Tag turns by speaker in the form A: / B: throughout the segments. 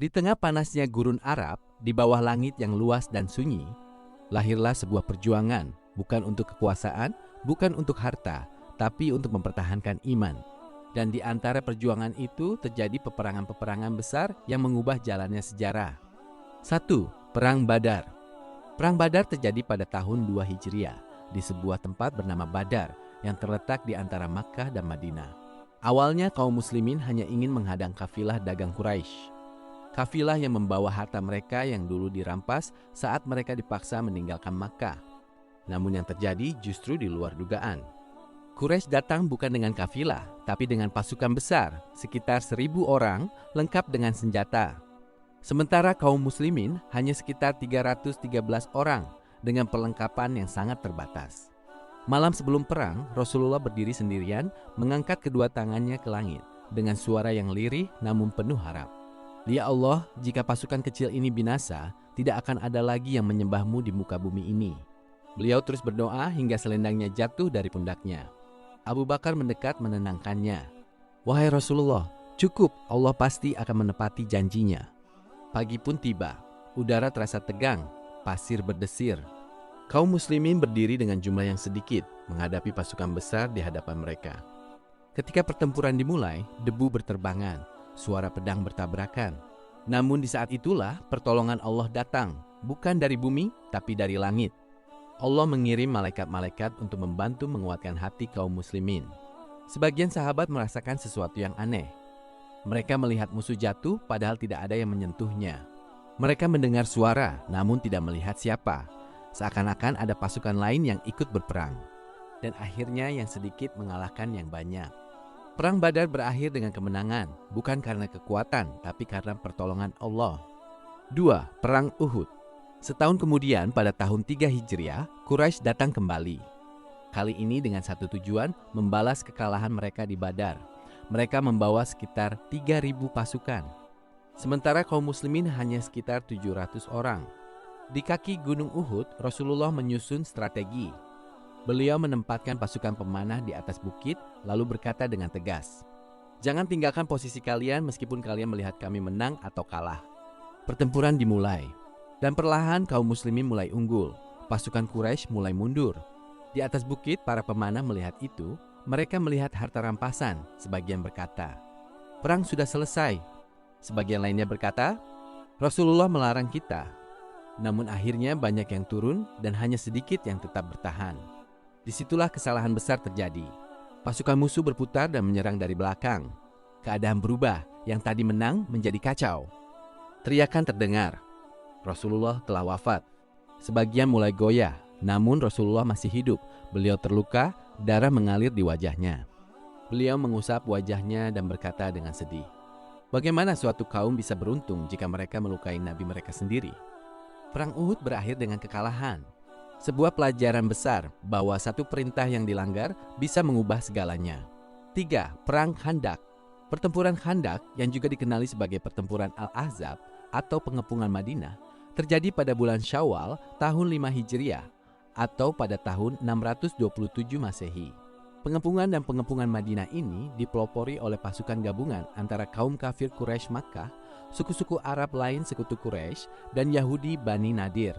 A: Di tengah panasnya gurun Arab, di bawah langit yang luas dan sunyi, lahirlah sebuah perjuangan, bukan untuk kekuasaan, bukan untuk harta, tapi untuk mempertahankan iman. Dan di antara perjuangan itu terjadi peperangan-peperangan besar yang mengubah jalannya sejarah. 1. Perang Badar. Perang Badar terjadi pada tahun 2 Hijriah di sebuah tempat bernama Badar yang terletak di antara Makkah dan Madinah. Awalnya kaum muslimin hanya ingin menghadang kafilah dagang Quraisy. Kafilah yang membawa harta mereka yang dulu dirampas saat mereka dipaksa meninggalkan Makkah. Namun yang terjadi justru di luar dugaan. Quraisy datang bukan dengan kafilah, tapi dengan pasukan besar, sekitar 1.000 orang lengkap dengan senjata. Sementara kaum muslimin hanya sekitar 313 orang dengan perlengkapan yang sangat terbatas. Malam sebelum perang, Rasulullah berdiri sendirian mengangkat kedua tangannya ke langit dengan suara yang lirih namun penuh harap. Ya Allah, jika pasukan kecil ini binasa, tidak akan ada lagi yang menyembahmu di muka bumi ini. Beliau terus berdoa hingga selendangnya jatuh dari pundaknya. Abu Bakar mendekat menenangkannya. Wahai Rasulullah, cukup, Allah pasti akan menepati janjinya. Pagi pun tiba, udara terasa tegang, pasir berdesir. Kaum muslimin berdiri dengan jumlah yang sedikit, menghadapi pasukan besar di hadapan mereka. Ketika pertempuran dimulai, debu berterbangan. Suara pedang bertabrakan. Namun di saat itulah pertolongan Allah datang, bukan dari bumi, tapi dari langit. Allah mengirim malaikat-malaikat untuk membantu menguatkan hati kaum muslimin. Sebagian sahabat merasakan sesuatu yang aneh. Mereka melihat musuh jatuh padahal tidak ada yang menyentuhnya. Mereka mendengar suara, namun tidak melihat siapa. Seakan-akan ada pasukan lain yang ikut berperang. Dan akhirnya yang sedikit mengalahkan yang banyak. Perang Badar berakhir dengan kemenangan, bukan karena kekuatan, tapi karena pertolongan Allah. 2. Perang Uhud. Setahun kemudian pada tahun 3 Hijriah, Quraisy datang kembali. Kali ini dengan satu tujuan, membalas kekalahan mereka di Badar. Mereka membawa sekitar 3.000 pasukan. Sementara kaum muslimin hanya sekitar 700 orang. Di kaki Gunung Uhud, Rasulullah menyusun strategi. Beliau menempatkan pasukan pemanah di atas bukit, lalu berkata dengan tegas, "Jangan tinggalkan posisi kalian meskipun kalian melihat kami menang atau kalah." Pertempuran dimulai, dan perlahan kaum muslimin mulai unggul. Pasukan Quraisy mulai mundur. Di atas bukit, para pemanah melihat itu. Mereka melihat harta rampasan. Sebagian berkata, "Perang sudah selesai." Sebagian lainnya berkata, "Rasulullah melarang kita." Namun akhirnya banyak yang turun dan hanya sedikit yang tetap bertahan. Disitulah kesalahan besar terjadi. Pasukan musuh berputar dan menyerang dari belakang. Keadaan berubah, yang tadi menang menjadi kacau. Teriakan terdengar, Rasulullah telah wafat. Sebagian mulai goyah, namun Rasulullah masih hidup. Beliau terluka, darah mengalir di wajahnya. Beliau mengusap wajahnya dan berkata dengan sedih, "Bagaimana suatu kaum bisa beruntung jika mereka melukai nabi mereka sendiri?" Perang Uhud berakhir dengan kekalahan. Sebuah pelajaran besar bahwa satu perintah yang dilanggar bisa mengubah segalanya. 3. Perang Khandak. Pertempuran Khandak yang juga dikenali sebagai pertempuran Al-Ahzab atau pengepungan Madinah terjadi pada bulan Syawal tahun 5 Hijriah atau pada tahun 627 Masehi. Pengepungan dan pengepungan Madinah ini dipelopori oleh pasukan gabungan antara kaum kafir Quraisy Makkah, suku-suku Arab lain sekutu Quraisy, dan Yahudi Bani Nadir.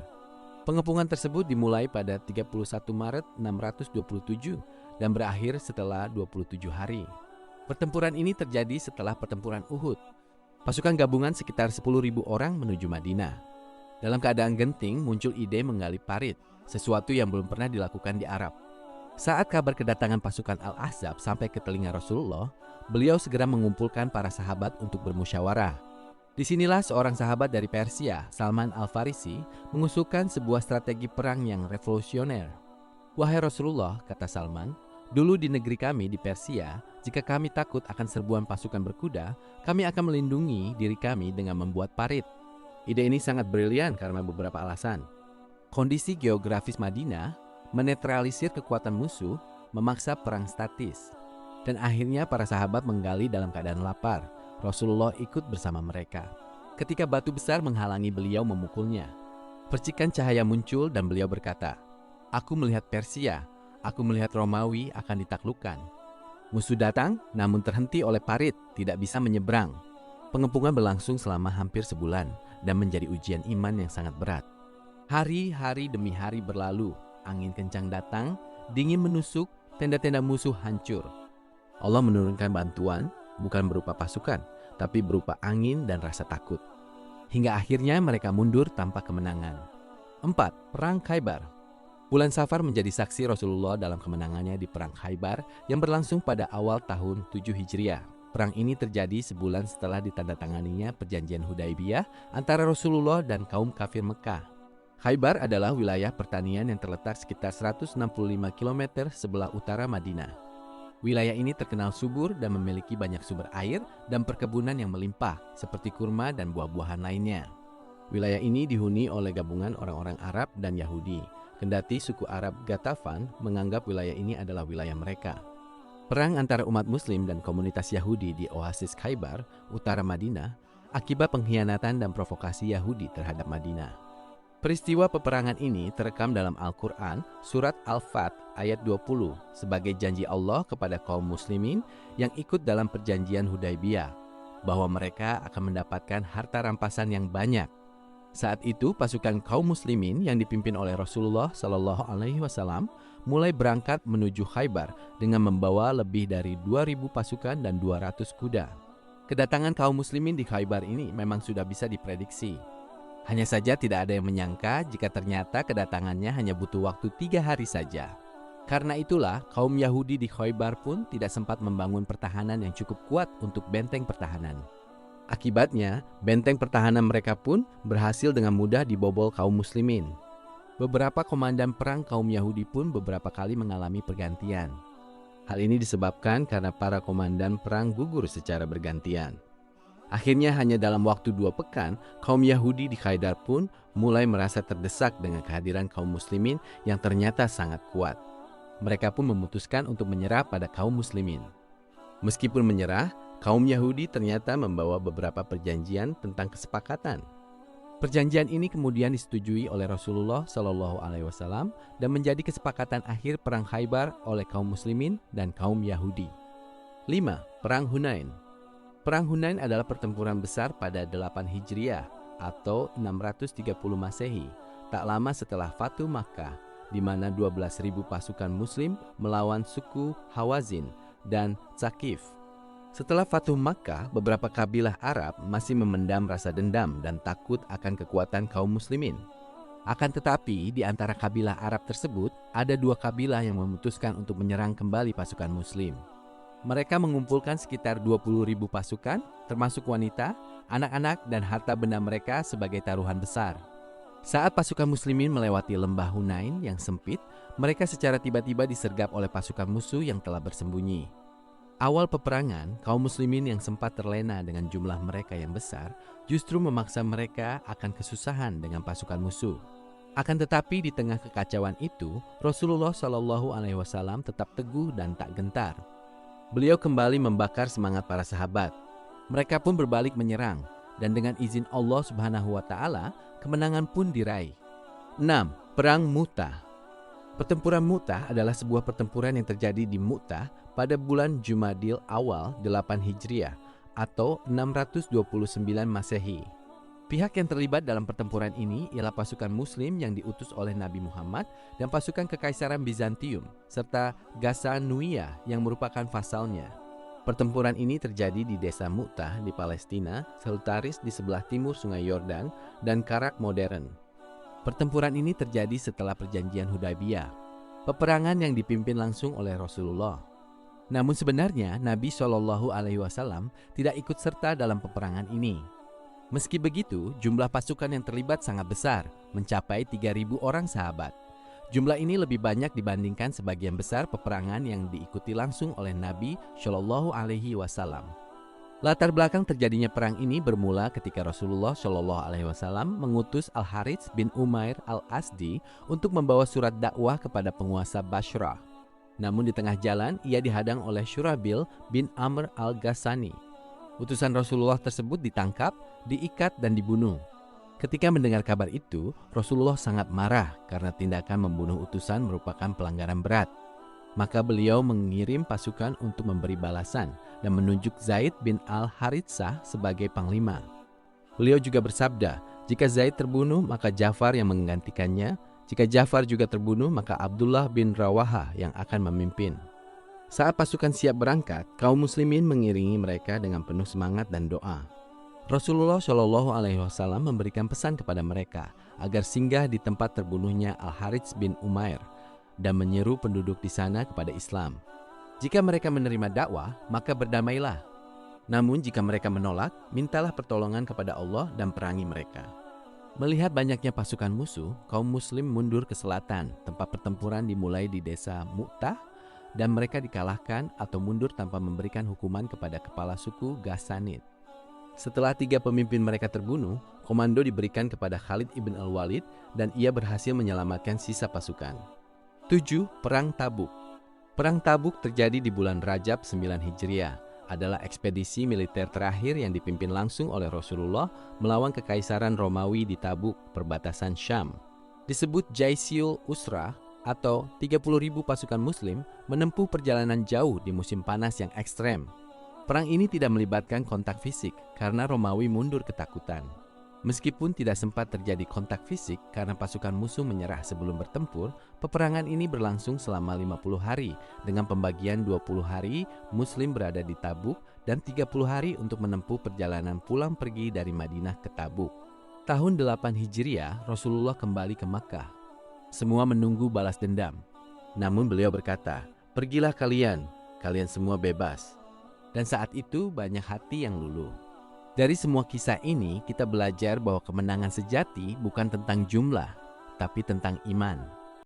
A: Pengepungan tersebut dimulai pada 31 Maret 627 dan berakhir setelah 27 hari. Pertempuran ini terjadi setelah pertempuran Uhud. Pasukan gabungan sekitar 10.000 orang menuju Madinah. Dalam keadaan genting muncul ide menggali parit, sesuatu yang belum pernah dilakukan di Arab. Saat kabar kedatangan pasukan Al-Ahzab sampai ke telinga Rasulullah, beliau segera mengumpulkan para sahabat untuk bermusyawarah. Disinilah seorang sahabat dari Persia, Salman Al-Farisi, mengusulkan sebuah strategi perang yang revolusioner. "Wahai Rasulullah," kata Salman, "dulu di negeri kami di Persia, jika kami takut akan serbuan pasukan berkuda, kami akan melindungi diri kami dengan membuat parit." Ide ini sangat brilian karena beberapa alasan. Kondisi geografis Madinah menetralisir kekuatan musuh, memaksa perang statis. Dan akhirnya para sahabat menggali dalam keadaan lapar. Rasulullah ikut bersama mereka. Ketika batu besar menghalangi beliau memukulnya, percikan cahaya muncul dan beliau berkata, "Aku melihat Persia, aku melihat Romawi akan ditaklukkan." Musuh datang namun terhenti oleh parit, tidak bisa menyeberang. Pengepungan berlangsung selama hampir sebulan dan menjadi ujian iman yang sangat berat. Hari-hari demi hari berlalu, angin kencang datang, dingin menusuk, tenda-tenda musuh hancur. Allah menurunkan bantuan bukan berupa pasukan, tapi berupa angin dan rasa takut. Hingga akhirnya mereka mundur tanpa kemenangan. 4. Perang Khaybar. Bulan Safar menjadi saksi Rasulullah dalam kemenangannya di Perang Khaybar yang berlangsung pada awal tahun 7 Hijriah. Perang ini terjadi sebulan setelah ditandatanganinya perjanjian Hudaibiyah antara Rasulullah dan kaum kafir Mekah. Khaybar adalah wilayah pertanian yang terletak sekitar 165 km sebelah utara Madinah. Wilayah ini terkenal subur dan memiliki banyak sumber air dan perkebunan yang melimpah seperti kurma dan buah-buahan lainnya. Wilayah ini dihuni oleh gabungan orang-orang Arab dan Yahudi, kendati suku Arab Ghatafan menganggap wilayah ini adalah wilayah mereka. Perang antara umat Muslim dan komunitas Yahudi di Oasis Khaybar, utara Madinah, akibat pengkhianatan dan provokasi Yahudi terhadap Madinah. Peristiwa peperangan ini terekam dalam Al-Quran, surat Al-Fat ayat 20 sebagai janji Allah kepada kaum muslimin yang ikut dalam perjanjian Hudaibiyah, bahwa mereka akan mendapatkan harta rampasan yang banyak. Saat itu pasukan kaum muslimin yang dipimpin oleh Rasulullah SAW mulai berangkat menuju Khaybar dengan membawa lebih dari 2.000 pasukan dan 200 kuda. Kedatangan kaum muslimin di Khaybar ini memang sudah bisa diprediksi. Hanya saja tidak ada yang menyangka jika ternyata kedatangannya hanya butuh waktu 3 hari saja. Karena itulah kaum Yahudi di Khaybar pun tidak sempat membangun pertahanan yang cukup kuat untuk benteng pertahanan. Akibatnya, benteng pertahanan mereka pun berhasil dengan mudah dibobol kaum muslimin. Beberapa komandan perang kaum Yahudi pun beberapa kali mengalami pergantian. Hal ini disebabkan karena para komandan perang gugur secara bergantian. Akhirnya hanya dalam waktu 2 pekan, kaum Yahudi di Khaybar pun mulai merasa terdesak dengan kehadiran kaum muslimin yang ternyata sangat kuat. Mereka pun memutuskan untuk menyerah pada kaum muslimin. Meskipun menyerah, kaum Yahudi ternyata membawa beberapa perjanjian tentang kesepakatan. Perjanjian ini kemudian disetujui oleh Rasulullah SAW dan menjadi kesepakatan akhir perang Khaybar oleh kaum muslimin dan kaum Yahudi. 5. Perang Hunain. Perang Hunain adalah pertempuran besar pada 8 Hijriah atau 630 Masehi, tak lama setelah Fatu Makkah, di mana 12.000 pasukan Muslim melawan suku Hawazin dan Tsaqif. Setelah Fatu Makkah, beberapa kabilah Arab masih memendam rasa dendam dan takut akan kekuatan kaum Muslimin. Akan tetapi, di antara kabilah Arab tersebut, ada 2 kabilah yang memutuskan untuk menyerang kembali pasukan Muslim. Mereka mengumpulkan sekitar 20.000 pasukan, termasuk wanita, anak-anak, dan harta benda mereka sebagai taruhan besar. Saat pasukan muslimin melewati lembah Hunain yang sempit, mereka secara tiba-tiba disergap oleh pasukan musuh yang telah bersembunyi. Awal peperangan, kaum muslimin yang sempat terlena dengan jumlah mereka yang besar, justru memaksa mereka akan kesusahan dengan pasukan musuh. Akan tetapi di tengah kekacauan itu, Rasulullah SAW tetap teguh dan tak gentar. Beliau kembali membakar semangat para sahabat. Mereka pun berbalik menyerang, dan dengan izin Allah Subhanahu wa Ta'ala, kemenangan pun diraih. 6. Perang Mu'tah. Pertempuran Mu'tah adalah sebuah pertempuran yang terjadi di Mu'tah pada bulan Jumadil Awal 8 Hijriah atau 629 Masehi. Pihak yang terlibat dalam pertempuran ini ialah pasukan Muslim yang diutus oleh Nabi Muhammad dan pasukan Kekaisaran Bizantium, serta Ghazaniyah yang merupakan vasalnya. Pertempuran ini terjadi di desa Mu'tah di Palestina, Seleutis di sebelah timur Sungai Yordan, dan Karak modern. Pertempuran ini terjadi setelah perjanjian Hudaibiyah, peperangan yang dipimpin langsung oleh Rasulullah. Namun sebenarnya Nabi SAW tidak ikut serta dalam peperangan ini. Meski begitu, jumlah pasukan yang terlibat sangat besar, mencapai 3.000 orang sahabat. Jumlah ini lebih banyak dibandingkan sebagian besar peperangan yang diikuti langsung oleh Nabi SAW. Latar belakang terjadinya perang ini bermula ketika Rasulullah SAW mengutus Al-Harits bin Umair Al-Asdi untuk membawa surat dakwah kepada penguasa Bashrah. Namun di tengah jalan, ia dihadang oleh Syurabil bin Amr Al-Ghassani. Utusan Rasulullah tersebut ditangkap, diikat, dan dibunuh. Ketika mendengar kabar itu, Rasulullah sangat marah karena tindakan membunuh utusan merupakan pelanggaran berat. Maka beliau mengirim pasukan untuk memberi balasan dan menunjuk Zaid bin al-Haritsah sebagai panglima. Beliau juga bersabda, jika Zaid terbunuh maka Ja'far yang menggantikannya, jika Ja'far juga terbunuh maka Abdullah bin Rawahah yang akan memimpin. Saat pasukan siap berangkat, kaum muslimin mengiringi mereka dengan penuh semangat dan doa. Rasulullah Shallallahu Alaihi Wasallam memberikan pesan kepada mereka agar singgah di tempat terbunuhnya Al-Harits bin Umair dan menyeru penduduk di sana kepada Islam. Jika mereka menerima dakwah, maka berdamailah. Namun jika mereka menolak, mintalah pertolongan kepada Allah dan perangi mereka. Melihat banyaknya pasukan musuh, kaum muslim mundur ke selatan. Tempat pertempuran dimulai di desa Mu'tah dan mereka dikalahkan atau mundur tanpa memberikan hukuman kepada kepala suku Ghassanid. Setelah 3 pemimpin mereka terbunuh, komando diberikan kepada Khalid ibn al-Walid dan ia berhasil menyelamatkan sisa pasukan. 7. Perang Tabuk. Perang Tabuk terjadi di bulan Rajab 9 Hijriah. Adalah ekspedisi militer terakhir yang dipimpin langsung oleh Rasulullah melawan kekaisaran Romawi di Tabuk, perbatasan Syam. Disebut Jaisyul Usra atau 30.000 pasukan muslim menempuh perjalanan jauh di musim panas yang ekstrem. Perang ini tidak melibatkan kontak fisik karena Romawi mundur ketakutan. Meskipun tidak sempat terjadi kontak fisik karena pasukan musuh menyerah sebelum bertempur, peperangan ini berlangsung selama 50 hari dengan pembagian 20 hari muslim berada di Tabuk dan 30 hari untuk menempuh perjalanan pulang pergi dari Madinah ke Tabuk. Tahun 8 Hijriah, Rasulullah kembali ke Makkah. Semua menunggu balas dendam. Namun beliau berkata, "Pergilah kalian semua bebas." Dan saat itu banyak hati yang luluh. Dari semua kisah ini kita belajar bahwa kemenangan sejati bukan tentang jumlah, tapi tentang iman.